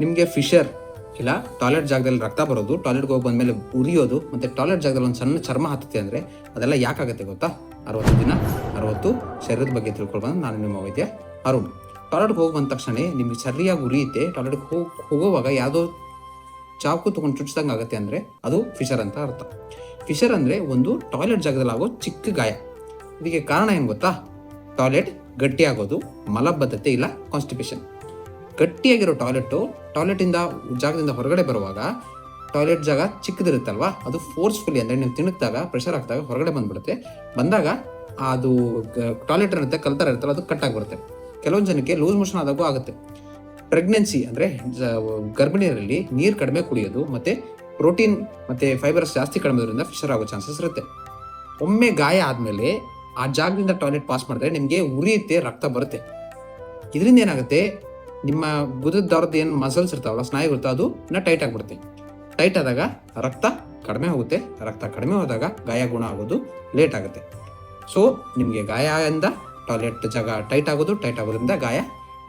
ನಿಮಗೆ ಫಿಶರ್ ಇಲ್ಲ ಟಾಯ್ಲೆಟ್ ಜಾಗದಲ್ಲಿ ರಕ್ತ ಬರೋದು, ಟಾಯ್ಲೆಟ್ಗೆ ಹೋಗಿ ಬಂದಮೇಲೆ ಉರಿಯೋದು, ಮತ್ತು ಟಾಯ್ಲೆಟ್ ಜಾಗದಲ್ಲಿ ಒಂದು ಸಣ್ಣ ಚರ್ಮ ಹತ್ತುತ್ತೆ ಅಂದರೆ ಅದೆಲ್ಲ ಯಾಕಾಗುತ್ತೆ ಗೊತ್ತಾ? 60 ದಿನ 60 ಶರೀರದ ಬಗ್ಗೆ ತಿಳ್ಕೊಳ್ಬಂದು ನಾನು ನಿಮ್ಮ ವೈದ್ಯ ಅರುಣ್. ಟಾಯ್ಲೆಟ್ಗೆ ಹೋಗಿ ಬಂದ ತಕ್ಷಣ ನಿಮಗೆ ಸರಿಯಾಗಿ ಉರಿಯುತ್ತೆ. ಟಾಯ್ಲೆಟ್ಗೆ ಹೋಗುವಾಗ ಯಾವುದೋ ಚಾಕು ತೊಗೊಂಡು ಚುಚ್ಚಿದಂಗೆ ಆಗುತ್ತೆ ಅಂದರೆ ಅದು ಫಿಶರ್ ಅಂತ ಅರ್ಥ. ಫಿಶರ್ ಅಂದರೆ ಒಂದು ಟಾಯ್ಲೆಟ್ ಜಾಗದಲ್ಲಿ ಆಗೋ ಚಿಕ್ಕ ಗಾಯ. ಇದಕ್ಕೆ ಕಾರಣ ಏನು ಗೊತ್ತಾ? ಟಾಯ್ಲೆಟ್ ಗಟ್ಟಿಯಾಗೋದು, ಮಲಬದ್ಧತೆ ಇಲ್ಲ ಕಾನ್ಸ್ಟಿಪೇಷನ್. ಗಟ್ಟಿಯಾಗಿರೋ ಟಾಯ್ಲೆಟಿಂದ ಜಾಗದಿಂದ ಹೊರಗಡೆ ಬರುವಾಗ ಟಾಯ್ಲೆಟ್ ಜಾಗ ಚಿಕ್ಕದಿರುತ್ತಲ್ವಾ, ಅದು ಫೋರ್ಸ್ಫುಲಿ ಅಂದರೆ ನೀವು ತಿಣುಕಿದಾಗ ಪ್ರೆಷರ್ ಹಾಕಿದಾಗ ಹೊರಗಡೆ ಬಂದ್ಬಿಡುತ್ತೆ. ಬಂದಾಗ ಅದು ಟಾಯ್ಲೆಟ್ ಇರುತ್ತೆ, ಕಲ್ತರ ಇರುತ್ತಲ್ಲ, ಅದು ಕಟ್ ಆಗಿಬಿಡುತ್ತೆ. ಕೆಲವೊಂದು ಜನಕ್ಕೆ ಲೂಸ್ ಮೋಷನ್ ಆದಾಗೂ ಆಗುತ್ತೆ. ಪ್ರೆಗ್ನೆನ್ಸಿ ಅಂದರೆ ಗರ್ಭಿಣಿಯರಲ್ಲಿ ನೀರು ಕಡಿಮೆ ಕುಡಿಯೋದು ಮತ್ತು ಪ್ರೋಟೀನ್ ಮತ್ತು ಫೈಬರ್ಸ್ ಜಾಸ್ತಿ ಕಡಿಮೆ ಇರೋದ್ರಿಂದ ಫಿಶರ್ ಆಗೋ ಚಾನ್ಸಸ್ ಇರುತ್ತೆ. ಒಮ್ಮೆ ಗಾಯ ಆದಮೇಲೆ ಆ ಜಾಗದಿಂದ ಟಾಯ್ಲೆಟ್ ಪಾಸ್ ಮಾಡಿದ್ರೆ ನಿಮಗೆ ಉರಿಯುತ್ತೆ, ರಕ್ತ ಬರುತ್ತೆ. ಇದರಿಂದ ಏನಾಗುತ್ತೆ, ನಿಮ್ಮ ಗುದದ ದಾರದ ಏನು ಮಸಲ್ಸ್ ಇರ್ತಾವಲ್ಲ, ಸ್ನಾಯು ಇರುತ್ತೆ, ಅದು ಇನ್ನೂ ಟೈಟ್ ಆಗಿಬಿಡುತ್ತೆ. ಟೈಟ್ ಆದಾಗ ರಕ್ತ ಕಡಿಮೆ ಹೋಗುತ್ತೆ. ರಕ್ತ ಕಡಿಮೆ ಹೋದಾಗ ಗಾಯ ಗುಣ ಆಗೋದು ಲೇಟ್ ಆಗುತ್ತೆ. ಸೊ ನಿಮಗೆ ಗಾಯದಿಂದ ಟಾಯ್ಲೆಟ್ ಜಾಗ ಟೈಟ್ ಆಗೋದ್ರಿಂದ ಗಾಯ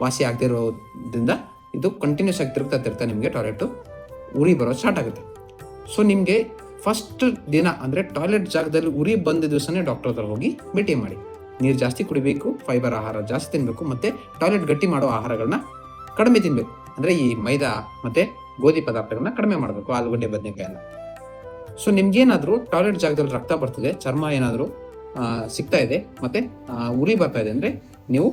ವಾಸಿ ಆಗದಿರೋದ್ರಿಂದ ಇದು ಕಂಟಿನ್ಯೂಸ್ ಆಗಿ ತಿರುಗ್ತಾ ನಿಮಗೆ ಟಾಯ್ಲೆಟು ಉರಿ ಬರೋದು ಸ್ಟಾರ್ಟ್ ಆಗುತ್ತೆ. ಸೊ ನಿಮಗೆ ಫಸ್ಟ್ ದಿನ ಅಂದರೆ ಟಾಯ್ಲೆಟ್ ಜಾಗದಲ್ಲಿ ಉರಿ ಬಂದ ದಿವಸನೇ ಡಾಕ್ಟರ್ ಹತ್ರ ಹೋಗಿ ಭೇಟಿ ಮಾಡಿ. ನೀರು ಜಾಸ್ತಿ ಕುಡಿಬೇಕು, ಫೈಬರ್ ಆಹಾರ ಜಾಸ್ತಿ ತಿನ್ನಬೇಕು, ಮತ್ತು ಟಾಯ್ಲೆಟ್ ಗಟ್ಟಿ ಮಾಡೋ ಆಹಾರಗಳನ್ನ ಕಡಿಮೆ ತಿನ್ನಬೇಕು. ಅಂದರೆ ಈ ಮೈದಾ ಮತ್ತು ಗೋಧಿ ಪದಾರ್ಥಗಳನ್ನ ಕಡಿಮೆ ಮಾಡಬೇಕು, ಆಲೂಗಡ್ಡೆ ಬದನೆಕಾಯಿ ಎಲ್ಲ. ಸೊ ನಿಮ್ಗೇನಾದರೂ ಟಾಯ್ಲೆಟ್ ಜಾಗದಲ್ಲಿ ರಕ್ತ ಬರ್ತದೆ, ಚರ್ಮ ಏನಾದರೂ ಸಿಗ್ತಾ ಇದೆ ಮತ್ತು ಉರಿ ಬರ್ತಾ ಇದೆ ಅಂದರೆ ನೀವು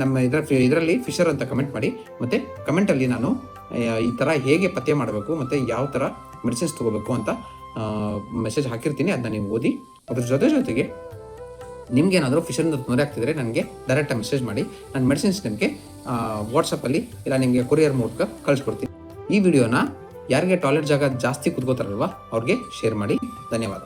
ನಮ್ಮ ಇದರಲ್ಲಿ ಫಿಶರ್ ಅಂತ ಕಮೆಂಟ್ ಮಾಡಿ. ಮತ್ತು ಕಮೆಂಟಲ್ಲಿ ನಾನು ಈ ಥರ ಹೇಗೆ ಪತ್ತೆ ಮಾಡಬೇಕು ಮತ್ತು ಯಾವ ಥರ ಮೆಡಿಸಿನ್ಸ್ ತೊಗೋಬೇಕು ಅಂತ ಮೆಸೇಜ್ ಹಾಕಿರ್ತೀನಿ. ಅದನ್ನ ನೀವು ಓದಿ. ಅದ್ರ ಜೊತೆಗೆ ನಿಮ್ಗೇನಾದರೂ ಫಿಶರಿಂದ ತೊಂದರೆ ಆಗ್ತಿದ್ರೆ ನನಗೆ ಡೈರೆಕ್ಟಾಗಿ ಮೆಸೇಜ್ ಮಾಡಿ. ನಾನು ಮೆಡಿಸಿನ್ಸ್ ನಿಮಗೆ ವಾಟ್ಸಪ್ಪಲ್ಲಿ ಇಲ್ಲ ನಿಮಗೆ ಕೊರಿಯರ್ ಮೂಲಕ ಕಳಿಸ್ಕೊಡ್ತೀನಿ. ಈ ವಿಡಿಯೋನ ಯಾರಿಗೆ ಟಾಯ್ಲೆಟ್ ಜಾಗ ಜಾಸ್ತಿ ಕುತ್ಕೋತಾರಲ್ವ ಅವ್ರಿಗೆ ಶೇರ್ ಮಾಡಿ. ಧನ್ಯವಾದ.